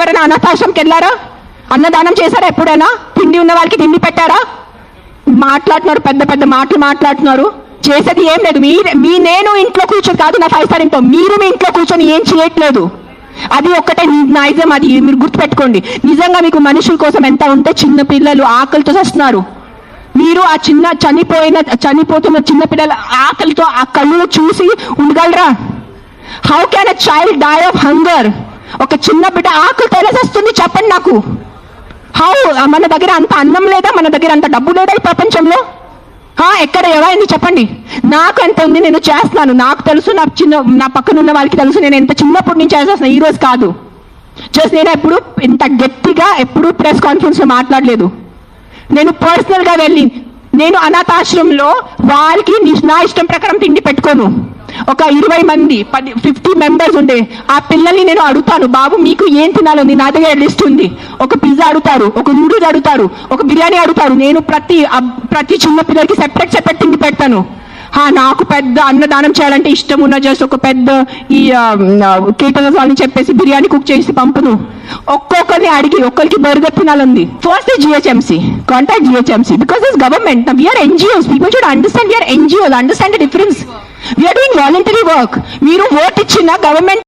ఎవరైనా అనాథాశ్రమంకి వెళ్ళారా? అన్నదానం చేశారా? ఎప్పుడైనా తిండి ఉన్న వాళ్ళకి తిండి పెట్టారా? మాట్లాడుతున్నారు, పెద్ద పెద్ద మాటలు మాట్లాడుతున్నారు, చేసేది ఏం లేదు. నేను ఇంట్లో కూర్చొని కాదు, నా 5 స్టార్ ఇంట్లో మీరు మీ ఇంట్లో కూర్చొని ఏం చేయట్లేదు. అది ఒక్కటే నైజం, అది మీరు గుర్తుపెట్టుకోండి. నిజంగా మీకు మనుషుల కోసం ఎంత ఉంటే, చిన్న పిల్లలు ఆకలితో వస్తున్నారు, మీరు ఆ చనిపోతున్న చిన్న పిల్లల ఆకలితో ఆ కళ్ళు చూసి ఉండగలరా? How can a child die of hunger? ఒక చిన్న బిడ్డ ఆకలితో ఎలా వస్తుంది చెప్పండి నాకు. హౌ? మన దగ్గర అంత అన్నం లేదా? మన దగ్గర అంత డబ్బు లేదా ఈ ప్రపంచంలో? ఎక్కడ ఎవరైంది చెప్పండి. నాకు ఎంత ఉంది, నేను చేస్తున్నాను, నాకు తెలుసు, నా పక్కన ఉన్న వాళ్ళకి తెలుసు. నేను ఎంత చిన్నప్పటి నుంచి చేస్తున్నాను, ఈ రోజు కాదు. జస్ట్ నేను ఎప్పుడు ఇంత గట్టిగా ఎప్పుడు ప్రెస్ కాన్ఫరెన్స్ లో మాట్లాడలేదు. నేను పర్సనల్గా వెళ్ళి, నేను అనాథాశ్రమంలో వాళ్ళకి నా ఇష్టం ప్రకారం తిండి పెట్టుకోను. ఒక 20 మంది 50 మెంబర్స్ ఉండే ఆ పిల్లల్ని నేను అడుగుతాను, బాబు మీకు ఏం తినాలని? నా దగ్గర లిస్ట్ ఉంది. ఒక పిజ్జా అడుగుతారు, ఒక నూడిల్స్ అడుగుతారు, ఒక బిర్యానీ అడుగుతారు. నేను ప్రతి చిన్న పిల్లలకి సెపరేట్ తిండి పెడతాను. నాకు పెద్ద అన్నదానం చేయాలంటే ఇష్టం ఉన్న జస్ట్ ఒక పెద్ద ఈ కేటరర్స్ వాళ్ళని చెప్పేసి బిర్యానీ కుక్ చేసి పంపును. ఒక్కొక్కరిని అడిగి ఒక్కరికి బర్గర్ తినాలంది. First GHMC, contact GHMC because this government, we are NGOs, people should understand we are NGOs, understand the difference. We are doing voluntary work. మీరు ఓట్ ఇచ్చిన గవర్నమెంట్